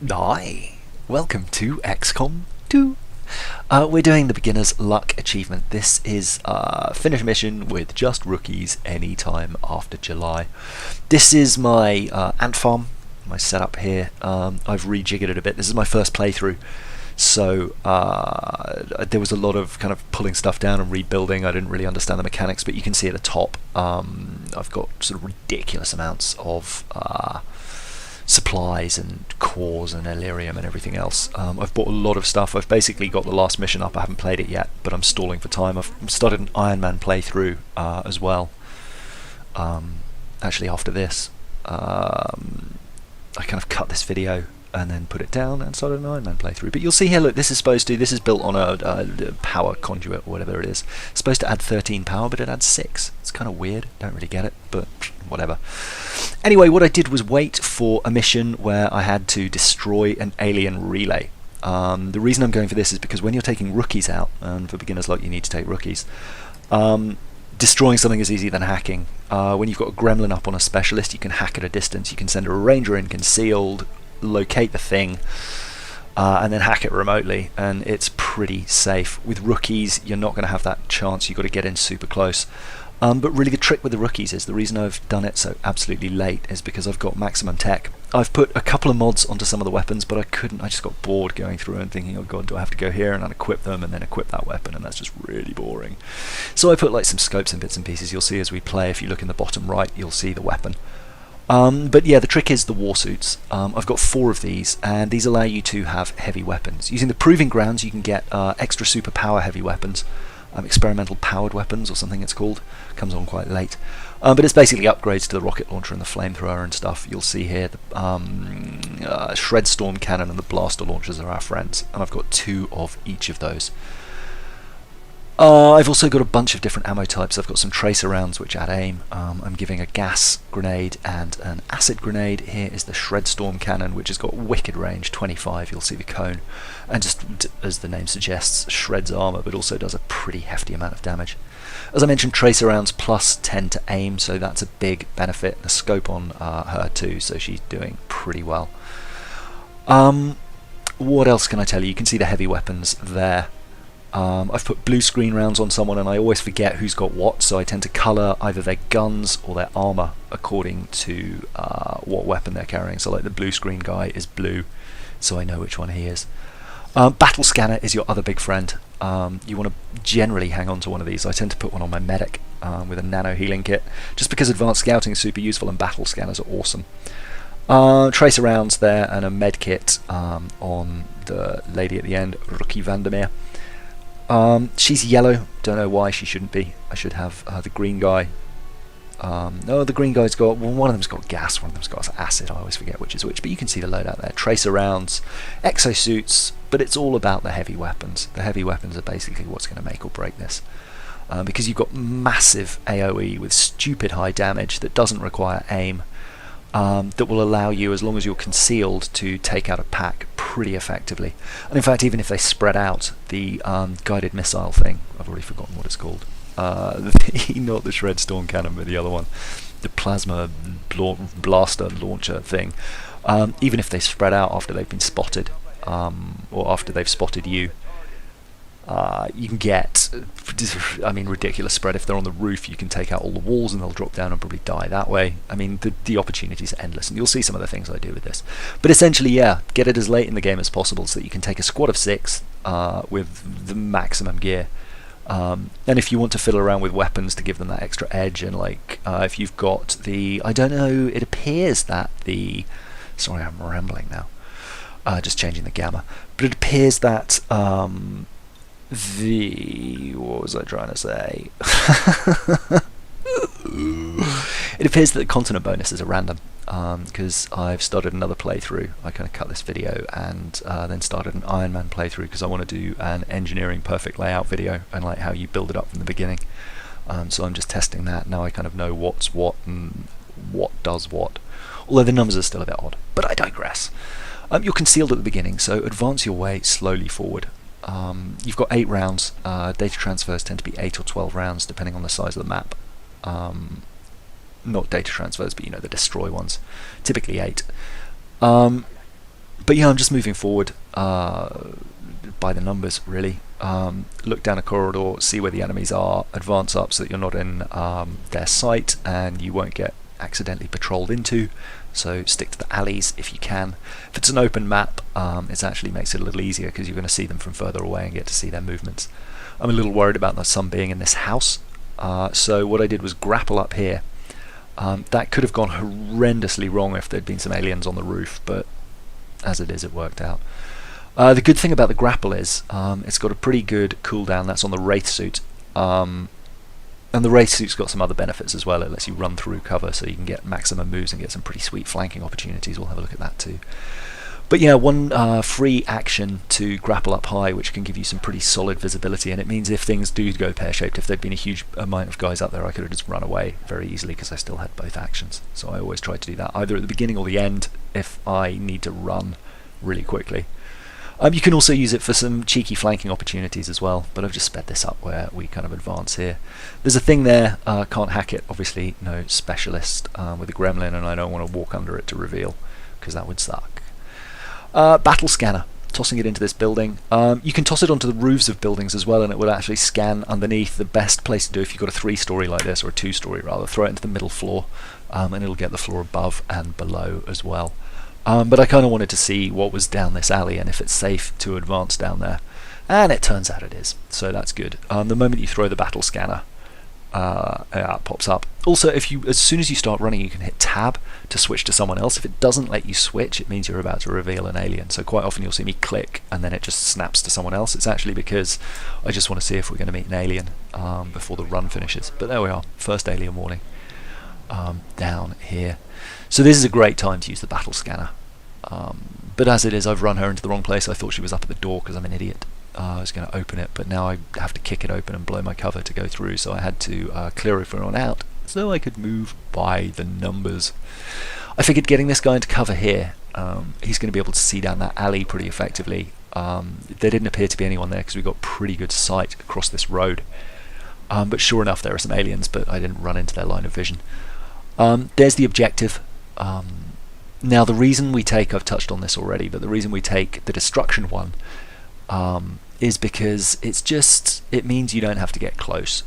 Hi, welcome to XCOM 2. We're doing the beginner's luck achievement. This is a finish mission with just rookies anytime after July. This is my ant farm, my setup here. I've rejiggered it a bit. This is my first playthrough, so there was a lot of kind of pulling stuff down and rebuilding. I didn't really understand the mechanics, but you can see at the top I've got sort of ridiculous amounts of supplies and cores and Illyrium and everything else. I've bought a lot of stuff. I've basically got the last mission up. I haven't played it yet, but I'm stalling for time. I've started an Ironman playthrough as well. Actually, after this, I kind of cut this video and then put it down and started an Ironman playthrough. But you'll see here, look, this is built on a power conduit or whatever it is. It's supposed to add 13 power, but it adds 6. It's kind of weird. Don't really get it, but whatever. Anyway, what I did was wait for a mission where I had to destroy an alien relay. The reason I'm going for this is because when you're taking rookies out, and for beginners like you need to take rookies, destroying something is easier than hacking. When you've got a gremlin up on a specialist, you can hack at a distance. You can send a ranger in concealed, locate the thing, and then hack it remotely, and it's pretty safe. With rookies, you're not going to have that chance. You've got to get in super close. But really the trick with the rookies is, the reason I've done it so absolutely late is because I've got maximum tech. I've put a couple of mods onto some of the weapons, but I just got bored going through and thinking, oh god, do I have to go here and unequip them and then equip that weapon, and that's just really boring. So I put like some scopes and bits and pieces. You'll see as we play, if you look in the bottom right, you'll see the weapon. But yeah, the trick is the war suits. I've got 4 of these, and these allow you to have heavy weapons. Using the Proving Grounds, you can get extra super power heavy weapons. Experimental powered weapons or something it's called. Comes on quite late, but it's basically upgrades to the rocket launcher and the flamethrower and stuff. You'll see here the shred storm cannon and the blaster launchers are our friends, and I've got 2 of each of those. I've also got a bunch of different ammo types. I've got some tracer rounds which add aim. I'm giving a gas grenade and an acid grenade. Here is the shred storm cannon, which has got wicked range, 25. You'll see the cone, and just as the name suggests, shreds armor, but also does a pretty hefty amount of damage. As I mentioned, tracer rounds plus 10 to aim, so that's a big benefit. The scope on her too, so she's doing pretty well. What else can I tell you? You can see the heavy weapons there. I've put blue screen rounds on someone, and I always forget who's got what, so I tend to colour either their guns or their armour according to what weapon they're carrying. So like the blue screen guy is blue, so I know which one he is. Battle scanner is your other big friend. You want to generally hang on to one of these. I tend to put one on my medic with a nano healing kit, just because advanced scouting is super useful and battle scanners are awesome. Tracer rounds there, and a med kit on the lady at the end, Rookie Vandermeer. She's yellow, don't know why she shouldn't be. I should have the green guy. No, the green guy's got, well, one of them's got gas, one of them's got acid. I always forget which is which, but you can see the loadout there. Tracer rounds, exosuits, but it's all about the heavy weapons. The heavy weapons are basically what's going to make or break this. Because you've got massive AoE with stupid high damage that doesn't require aim, that will allow you, as long as you're concealed, to take out a pack pretty effectively. And in fact, even if they spread out, the guided missile thing, I've already forgotten what it's called, not the shred storm cannon but the other one, the plasma blaster launcher thing, even if they spread out after they've been spotted, or after they've spotted you, you can get, I mean, ridiculous spread. If they're on the roof, you can take out all the walls and they'll drop down and probably die that way. I mean, the opportunities are endless, and you'll see some of the things I do with this. But essentially, yeah, get it as late in the game as possible so that you can take a squad of 6 with the maximum gear. And if you want to fiddle around with weapons to give them that extra edge, and like if you've got the, I don't know, it appears that the, sorry, I'm rambling now, just changing the gamma, but it appears that what was I trying to say? It appears that the continent bonuses are random, because I've started another playthrough. I kind of cut this video and then started an Ironman playthrough because I want to do an engineering perfect layout video and like how you build it up from the beginning. So I'm just testing that. Now I kind of know what's what and what does what, although the numbers are still a bit odd, but I digress. You're concealed at the beginning, so advance your way slowly forward. You've got 8 rounds. Data transfers tend to be 8 or 12 rounds depending on the size of the map. Not data transfers, but you know, the destroy ones, typically 8. But yeah, I'm just moving forward by the numbers, really. Look down a corridor, see where the enemies are, advance up so that you're not in their sight and you won't get accidentally patrolled into. So stick to the alleys if you can. If it's an open map, it actually makes it a little easier because you're going to see them from further away and get to see their movements. I'm a little worried about some being in this house, so what I did was grapple up here. That could have gone horrendously wrong if there'd been some aliens on the roof, but as it is, it worked out. The good thing about the grapple is it's got a pretty good cooldown. That's on the Wraith suit. And the Wraith suit's got some other benefits as well. It lets you run through cover so you can get maximum moves and get some pretty sweet flanking opportunities. We'll have a look at that too. But yeah, one free action to grapple up high, which can give you some pretty solid visibility, and it means if things do go pear-shaped, if there'd been a huge amount of guys up there, I could have just run away very easily because I still had both actions. So I always try to do that, either at the beginning or the end, if I need to run really quickly. You can also use it for some cheeky flanking opportunities as well, but I've just sped this up where we kind of advance here. There's a thing there, can't hack it, obviously no specialist with a gremlin, and I don't want to walk under it to reveal, because that would suck. Battle scanner, tossing it into this building. You can toss it onto the roofs of buildings as well, and it will actually scan underneath. The best place to do if you've got a 3-story like this, or a 2-story rather, throw it into the middle floor, and it'll get the floor above and below as well. But I kind of wanted to see what was down this alley and if it's safe to advance down there, and it turns out it is, so that's good. The moment you throw the battle scanner, it pops up. Also, as soon as you start running, you can hit tab to switch to someone else. If it doesn't let you switch, it means you're about to reveal an alien. So quite often you'll see me click and then it just snaps to someone else. It's actually because I just want to see if we're going to meet an alien before the run finishes. But there we are, first alien warning down here. So this is a great time to use the battle scanner. But as it is, I've run her into the wrong place. I thought she was up at the door because I'm an idiot. I was going to open it, but now I have to kick it open and blow my cover to go through, so I had to clear everyone out so I could move by the numbers. I figured getting this guy into cover here, he's going to be able to see down that alley pretty effectively. There didn't appear to be anyone there because we got pretty good sight across this road. But sure enough, there are some aliens, but I didn't run into their line of vision. There's the objective. Now the reason we take, I've touched on this already, but the reason we take the destruction one is because it means you don't have to get close.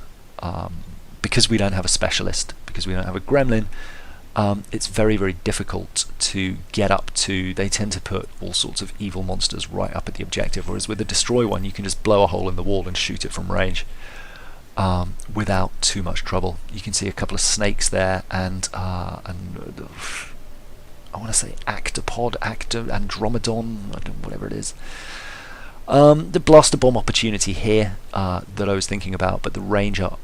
Because we don't have a specialist, because we don't have a gremlin, it's very, very difficult to get up to. They tend to put all sorts of evil monsters right up at the objective, whereas with the destroy one you can just blow a hole in the wall and shoot it from range without too much trouble. You can see a couple of snakes there, and I want to say Andromedon, whatever it is. The blaster bomb opportunity here that I was thinking about, but the range on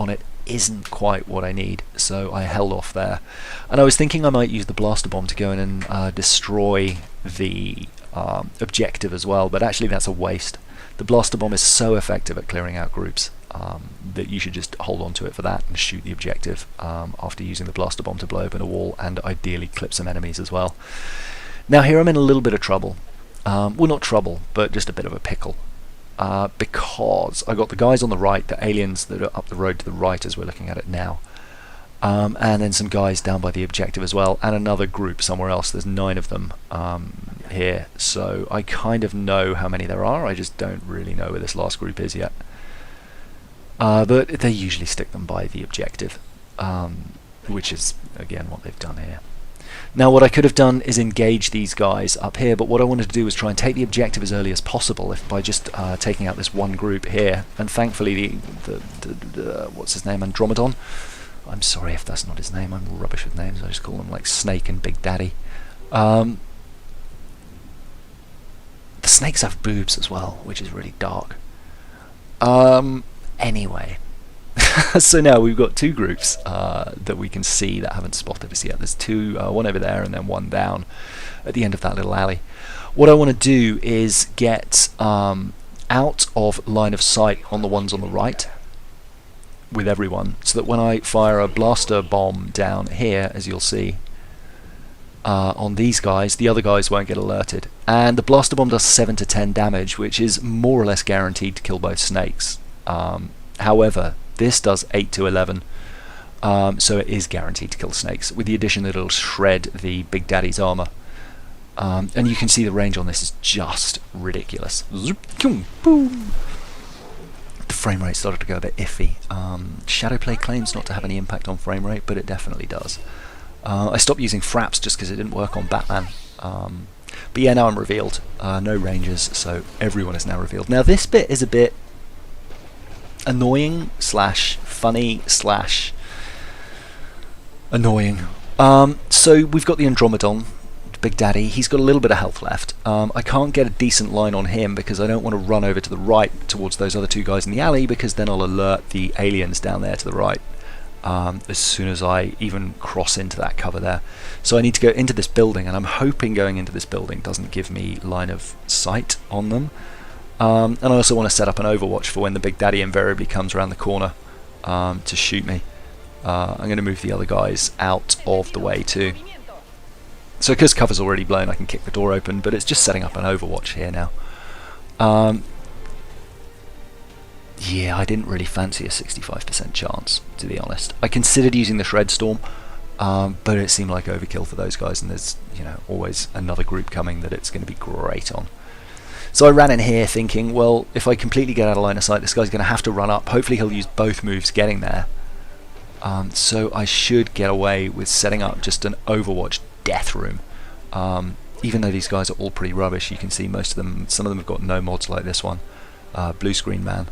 it isn't quite what I need, so I held off there. And I was thinking I might use the blaster bomb to go in and destroy the objective as well, but actually that's a waste. The blaster bomb is so effective at clearing out groups that you should just hold on to it for that and shoot the objective after using the blaster bomb to blow open a wall and ideally clip some enemies as well. Now here I'm in a little bit of trouble. Well, not trouble, but just a bit of a pickle, because I got the guys on the right, the aliens that are up the road to the right as we're looking at it now, and then some guys down by the objective as well, and another group somewhere else. There's 9 of them here, so I kind of know how many there are. I just don't really know where this last group is yet, but they usually stick them by the objective, which is again what they've done here. Now what I could have done is engage these guys up here, but what I wanted to do was try and take the objective as early as possible by just taking out this one group here, and thankfully the what's his name, Andromedon, I'm sorry if that's not his name, I'm rubbish with names, I just call him like Snake and Big Daddy. The snakes have boobs as well, which is really dark. Anyway. So now we've got 2 groups that we can see that haven't spotted us yet. There's 2, one over there and then one down at the end of that little alley. What I want to do is get out of line of sight on the ones on the right with everyone, so that when I fire a blaster bomb down here, as you'll see, on these guys, the other guys won't get alerted. And the blaster bomb does 7 to 10 damage, which is more or less guaranteed to kill both snakes. However, this does 8 to 11, so it is guaranteed to kill snakes, with the addition that it'll shred the Big Daddy's armor. And you can see the range on this is just ridiculous. Boom. The frame rate started to go a bit iffy. Shadowplay claims not to have any impact on frame rate, but it definitely does. I stopped using fraps just because it didn't work on Batman. But yeah, now I'm revealed. No rangers, so everyone is now revealed. Now this bit is a bit annoying slash funny slash annoying. So we've got the Andromedon, Big Daddy. He's got a little bit of health left. I can't get a decent line on him because I don't want to run over to the right towards those other two guys in the alley, because then I'll alert the aliens down there to the right as soon as I even cross into that cover there. So I need to go into this building, and I'm hoping going into this building doesn't give me line of sight on them. And I also want to set up an overwatch for when the Big Daddy invariably comes around the corner to shoot me. I'm going to move the other guys out of the way too. So because cover's already blown, I can kick the door open, but it's just setting up an overwatch here now. Yeah, I didn't really fancy a 65% chance, to be honest. I considered using the Shred Storm, but it seemed like overkill for those guys, and there's, you know, always another group coming that it's going to be great on. So I ran in here thinking, well, if I completely get out of line of sight, this guy's going to have to run up. Hopefully he'll use both moves getting there. So I should get away with setting up just an Overwatch death room. Even though these guys are all pretty rubbish, you can see most of them, some of them have got no mods like this one. Blue screen man.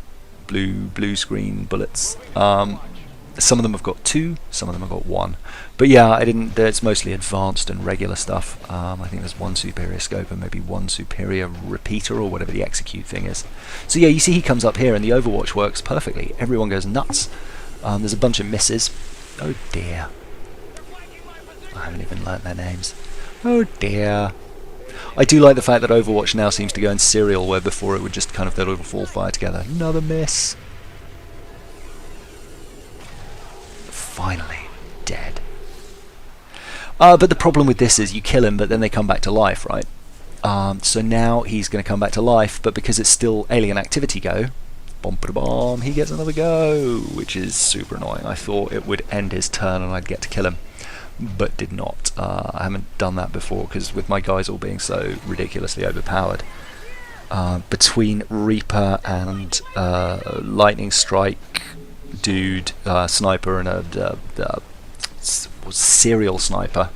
Blue screen bullets. Some of them have got 2, some of them have got 1. But yeah, it's mostly advanced and regular stuff. I think there's 1 superior scope and maybe 1 superior repeater or whatever the execute thing is. So yeah, you see he comes up here and the Overwatch works perfectly. Everyone goes nuts. There's a bunch of misses. Oh dear. I haven't even learnt their names. Oh dear. I do like the fact that Overwatch now seems to go in serial, where before it would just kind of, they'd all fire together. Another miss. Finally dead. But the problem with this is you kill him, but then they come back to life, right? So now he's going to come back to life, but because it's still alien activity go, bomb, he gets another go, which is super annoying. I thought it would end his turn and I'd get to kill him, but did not. I haven't done that before, because with my guys all being so ridiculously overpowered, between Reaper and Lightning Strike dude, sniper, and a serial sniper,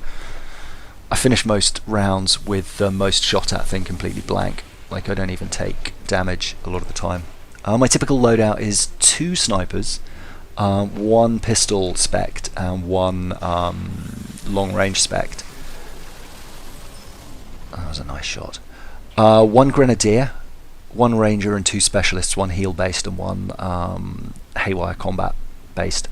I finish most rounds with the most shot at thing completely blank. Like, I don't even take damage a lot of the time. My typical loadout is 2 snipers, 1 pistol spect, and 1 long range spect. That was a nice shot. 1 grenadier, 1 ranger, and 2 specialists, 1 heal based and 1 haywire combat based.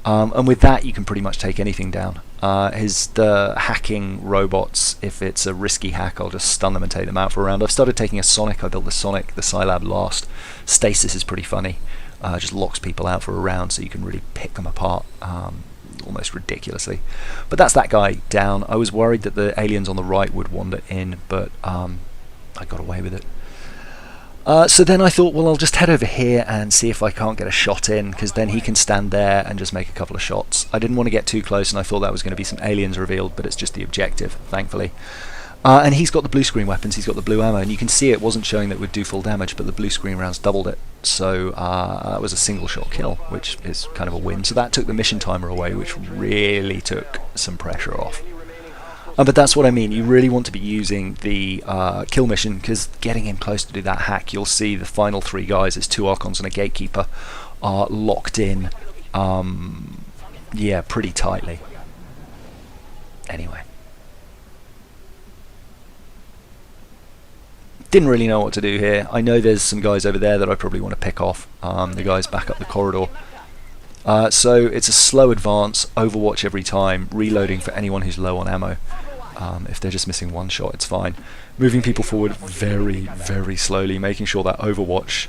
And with that you can pretty much take anything down. The hacking robots, if it's a risky hack, I'll just stun them and take them out for a round. I've started taking a Sonic. I built the Sonic, the Scilab last. Stasis is pretty funny. Just locks people out for a round, so you can really pick them apart almost ridiculously. But that's that guy down. I was worried that the aliens on the right would wander in, but I got away with it. So then I thought, well, I'll just head over here and see if I can't get a shot in, because then he can stand there and just make a couple of shots. I didn't want to get too close, and I thought that was going to be some aliens revealed, but it's just the objective, thankfully. And he's got the blue screen weapons, he's got the blue ammo, and you can see it wasn't showing that it would do full damage, but the blue screen rounds doubled it. So that was a single shot kill, which is kind of a win. So that took the mission timer away, which really took some pressure off. But that's what I mean, you really want to be using the kill mission, because getting in close to do that hack, you'll see the final 3 guys, there's 2 Archons and a Gatekeeper, are locked in, yeah, pretty tightly. Anyway. Didn't really know what to do here. I know there's some guys over there that I probably want to pick off, the guys back up the corridor. So it's a slow advance, Overwatch every time, reloading for anyone who's low on ammo. If they're just missing 1 shot, it's fine. Moving people forward very, very slowly, making sure that Overwatch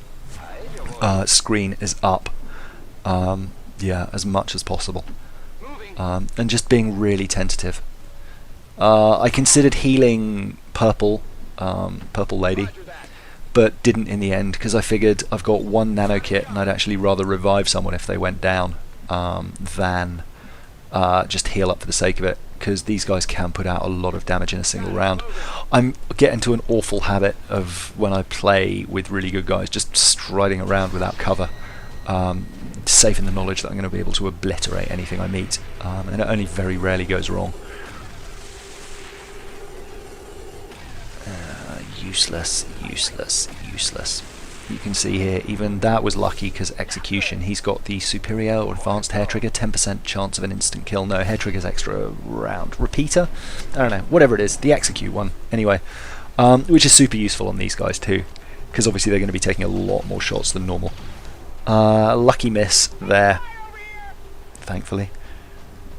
screen is up, yeah, as much as possible. And just being really tentative. I considered healing Purple Lady, but didn't in the end, because I figured I've got 1 nano kit and I'd actually rather revive someone if they went down than just heal up for the sake of it. because these guys can put out a lot of damage in a single round. I'm getting to an awful habit of, when I play with really good guys, just striding around without cover, safe in the knowledge that I'm going to be able to obliterate anything I meet, and it only very rarely goes wrong. Useless, useless, useless. You can see here, even that was lucky because execution. He's got the superior or advanced hair trigger, 10% chance of an instant kill. No, hair trigger's extra round. Repeater? I don't know, whatever it is, the execute one. Anyway, which is super useful on these guys too, because obviously they're going to be taking a lot more shots than normal. Lucky miss there, thankfully,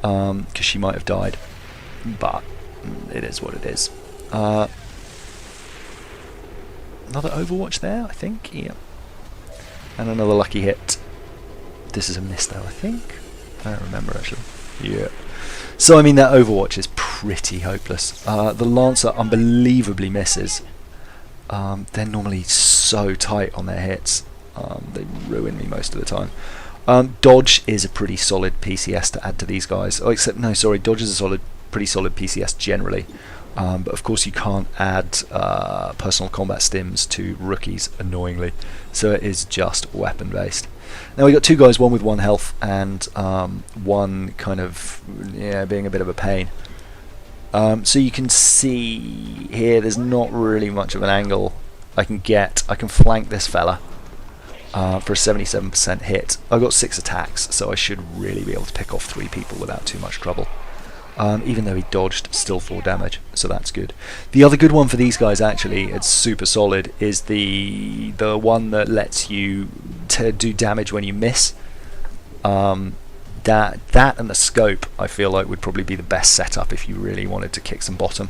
because she might have died, but it is what it is. Another Overwatch there, I think. Yeah. And another lucky hit. This is a miss though, I think. I don't remember actually. Yeah. So I mean, that Overwatch is pretty hopeless. The Lancer unbelievably misses. They're normally so tight on their hits. They ruin me most of the time. Dodge is a pretty solid PCS to add to these guys. Oh, except, no, sorry, Dodge is a pretty solid PCS generally. But of course you can't add personal combat stims to rookies, annoyingly, so it is just weapon based. Now we got two guys, one with 1 health and one kind of being a bit of a pain. So you can see here there's not really much of an angle I can get. I can flank this fella for a 77% hit. I've got 6 attacks, so I should really be able to pick off 3 people without too much trouble. Even though he dodged, still 4 damage, so that's good. The other good one for these guys, actually, it's super solid, is the one that lets you do damage when you miss. That and the scope, I feel like, would probably be the best setup if you really wanted to kick some bottom.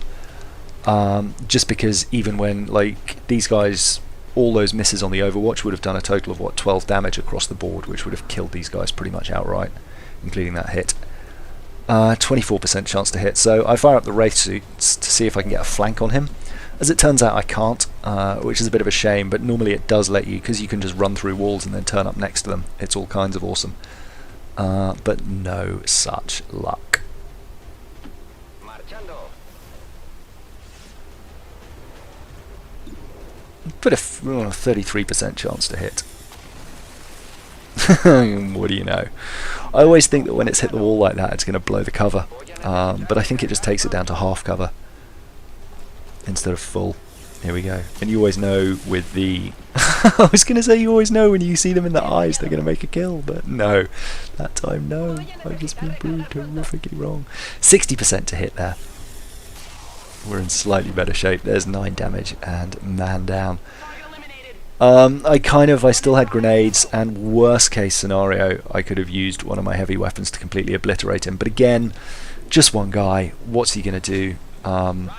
Just because even when, like, these guys, all those misses on the Overwatch would have done a total of, what, 12 damage across the board, which would have killed these guys pretty much outright, including that hit. 24% chance to hit, so I fire up the Wraith suits to see if I can get a flank on him. As it turns out, I can't, which is a bit of a shame, but normally it does let you, because you can just run through walls and then turn up next to them. It's all kinds of awesome. But no such luck. Put a 33% chance to hit. What do you know? I always think that when it's hit the wall like that, it's going to blow the cover, but I think it just takes it down to half cover instead of full. Here we go. And you always know with the I was going to say, you always know when you see them in the eyes they're going to make a kill, but no, that time no, I've just been proved horrifically wrong. 60% to hit there. We're in slightly better shape. There's 9 damage and man down. I still had grenades, and worst case scenario, I could have used one of my heavy weapons to completely obliterate him. But again, just one guy, what's he going to do?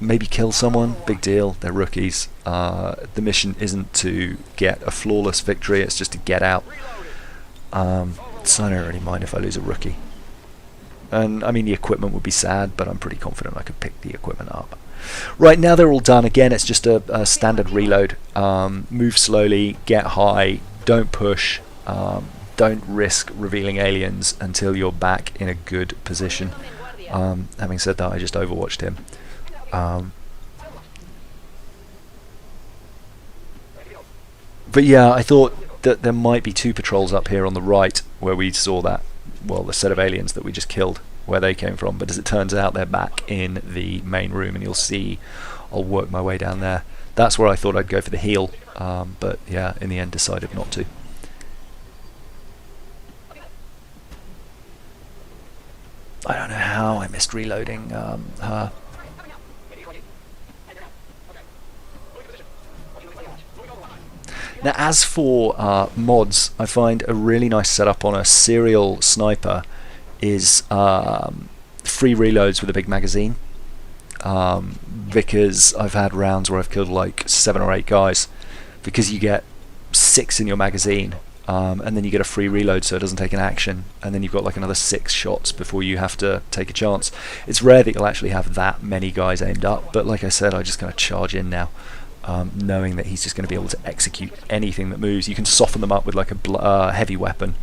Maybe kill someone? Big deal, they're rookies. The mission isn't to get a flawless victory, it's just to get out. So I don't really mind if I lose a rookie. And I mean, the equipment would be sad, but I'm pretty confident I could pick the equipment up. Right, now they're all done. Again, it's just a standard reload. Move slowly, get high, don't push, don't risk revealing aliens until you're back in a good position. Having said that, I just overwatched him. But yeah, I thought that there might be 2 patrols up here on the right where we saw that, well, the set of aliens that we just killed, where they came from, but as it turns out they're back in the main room, and you'll see I'll work my way down there. That's where I thought I'd go for the heal, but yeah, in the end decided not to. I don't know how I missed reloading her. Now, as for mods, I find a really nice setup on a serial sniper is free reloads with a big magazine, because I've had rounds where I've killed like 7 or 8 guys, because you get 6 in your magazine, and then you get a free reload so it doesn't take an action, and then you've got like another 6 shots before you have to take a chance. It's rare that you'll actually have that many guys aimed up, but like I said, I'm just going to charge in now. Knowing that he's just going to be able to execute anything that moves. You can soften them up with like a heavy weapon,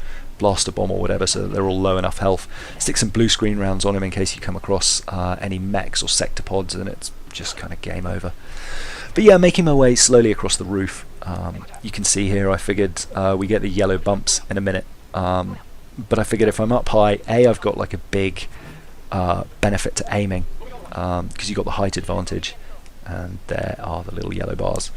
blaster bomb or whatever, so that they're all low enough health. Stick some blue screen rounds on him in case you come across any mechs or sectopods, and it's just kind of game over. But yeah, making my way slowly across the roof. You can see here I figured we get the yellow bumps in a minute, but I figured if I'm up high, I've got like a big benefit to aiming, because you've got the height advantage, and there are the little yellow bars.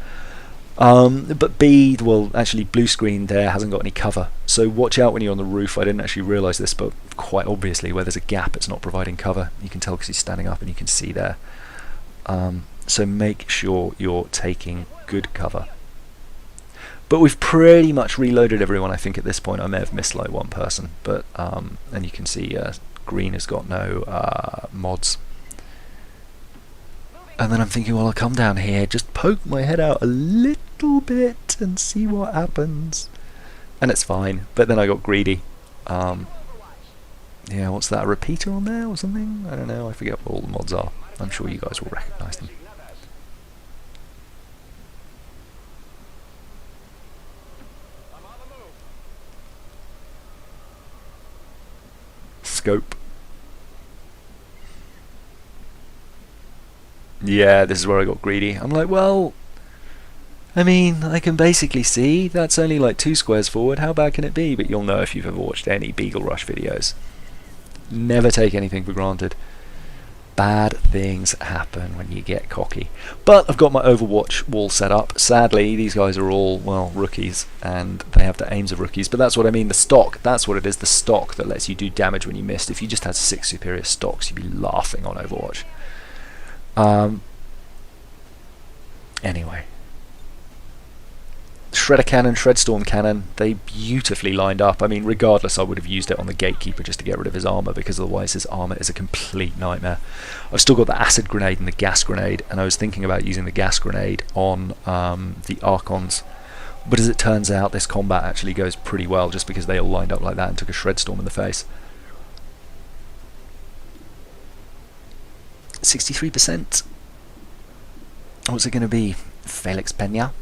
But B, well, actually blue screen there hasn't got any cover, so watch out when you're on the roof. I didn't actually realise this, but quite obviously where there's a gap it's not providing cover. You can tell because he's standing up and you can see there. So make sure you're taking good cover. But we've pretty much reloaded everyone, I think, at this point. I may have missed like one person, but and you can see green has got no mods. And then I'm thinking, well, I'll come down here, just poke my head out a little bit and see what happens. And it's fine, but then I got greedy. Yeah, what's that, a repeater on there or something? I don't know, I forget what all the mods are. I'm sure you guys will recognise them. Scope. Yeah, this is where I got greedy. I'm like, well, I mean, I can basically see that's only like 2 squares forward. How bad can it be? But you'll know if you've ever watched any Beagle Rush videos. Never take anything for granted. Bad things happen when you get cocky. But I've got my Overwatch wall set up. Sadly, these guys are all, well, rookies, and they have the aims of rookies. But that's what I mean, the stock, that's what it is, the stock that lets you do damage when you missed. If you just had 6 superior stocks, you'd be laughing on Overwatch. Anyway, Shredder Cannon, Shredstorm Cannon, they beautifully lined up. I mean, regardless, I would have used it on the Gatekeeper just to get rid of his armor, because otherwise his armor is a complete nightmare. I've still got the acid grenade and the gas grenade, and I was thinking about using the gas grenade on the Archons, but as it turns out, this combat actually goes pretty well just because they all lined up like that and took a Shredstorm in the face. 63%. What's it going to be? Felix Pena?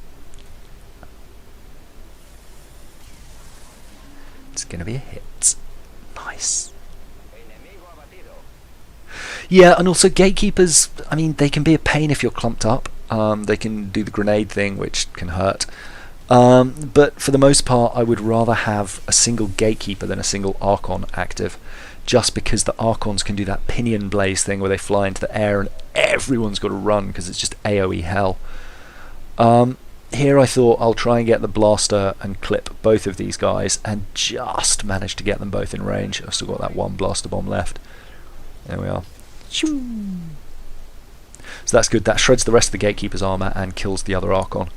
It's going to be a hit. Nice. Yeah, and also Gatekeepers, I mean, they can be a pain if you're clumped up. They can do the grenade thing, which can hurt. But for the most part, I would rather have a single Gatekeeper than a single Archon active, just because the Archons can do that pinion blaze thing where they fly into the air and everyone's got to run because it's just AoE hell. Here I thought I'll try and get the blaster and clip both of these guys, and just managed to get them both in range. I've still got that one blaster bomb left. There we are. So that's good. That shreds the rest of the Gatekeeper's armor and kills the other Archon.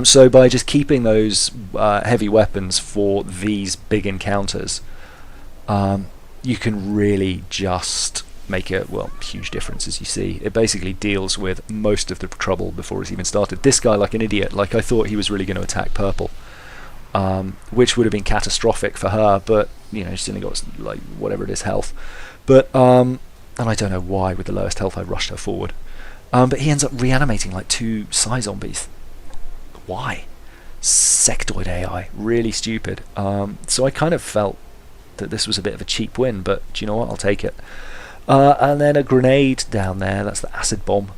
So by just keeping those heavy weapons for these big encounters, you can really just make a, well, huge difference. As you see, it basically deals with most of the trouble before it's even started. This guy, like an idiot, like I thought he was really going to attack purple, which would have been catastrophic for her, but you know, she's only got like whatever it is health. But and I don't know why with the lowest health I rushed her forward, but he ends up reanimating like 2 Psy zombies. Why? Sectoid AI, really stupid. So I kind of felt that this was a bit of a cheap win, but do you know what, I'll take it. And then a grenade down there, that's the acid bomb.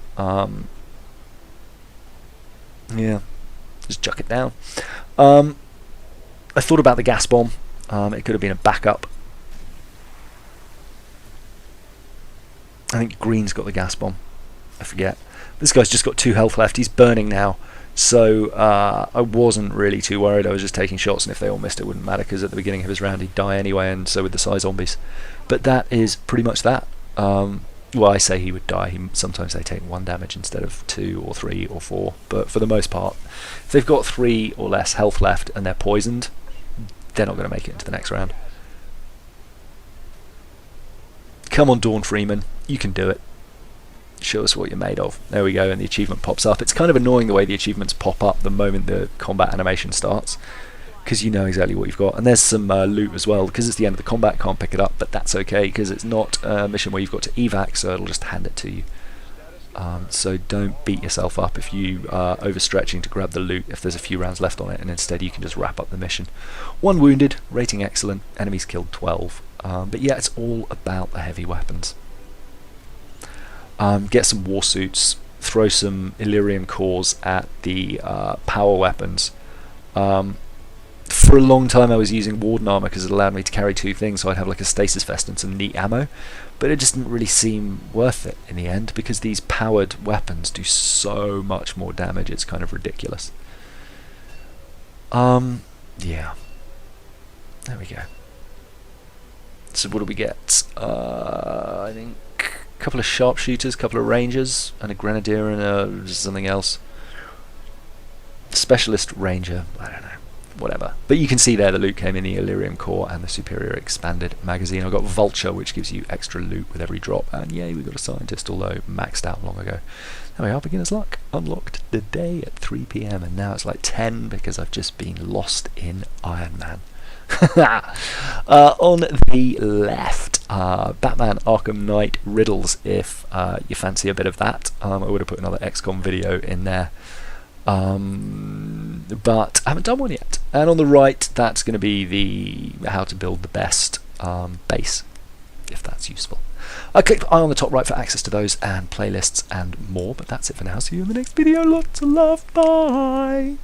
Yeah, just chuck it down. I thought about the gas bomb. It could have been a backup. I think green's got the gas bomb. I forget. This guy's just got 2 health left. He's burning now. So I wasn't really too worried. I was just taking shots, and if they all missed, it wouldn't matter, because at the beginning of his round he'd die anyway, and so would the Psy zombies. But that is pretty much that. Well, I say he would die. Sometimes they take 1 damage instead of 2 or 3 or 4. But for the most part, if they've got 3 or less health left and they're poisoned, they're not going to make it into the next round. Come on, Dawn Freeman, you can do it. Show us what you're made of. There we go, and the achievement pops up. It's kind of annoying the way the achievements pop up the moment the combat animation starts, because you know exactly what you've got. And there's some loot as well, because it's the end of the combat, can't pick it up, but that's okay, because it's not a mission where you've got to evac, so it'll just hand it to you. So don't beat yourself up if you are overstretching to grab the loot if there's a few rounds left on it, and instead you can just wrap up the mission. 1 wounded, rating excellent, enemies killed 12. But yeah, it's all about the heavy weapons. Get some war suits, throw some Illyrium cores at the power weapons. For a long time I was using Warden armor because it allowed me to carry 2 things, so I'd have like a stasis vest and some neat ammo, but it just didn't really seem worth it in the end because these powered weapons do so much more damage, it's kind of ridiculous. Yeah. There we go. So what do we get? I think a couple of sharpshooters, a couple of rangers, and a grenadier and something else. Specialist ranger, I don't know. Whatever. But you can see there the loot came in the Illyrium core and the superior expanded magazine. I got Vulture, which gives you extra loot with every drop, and yay, we got a scientist, although maxed out long ago. There we are, beginner's luck. Unlocked today at 3 PM, and now it's like 10 because I've just been lost in Iron Man. On the left, Batman Arkham Knight riddles, if you fancy a bit of that. I would have put another XCOM video in there. But I haven't done one yet. And on the right, that's going to be the how to build the best base, if that's useful. Click the eye on the top right for access to those and playlists and more. But that's it for now. See you in the next video. Lots of love. Bye.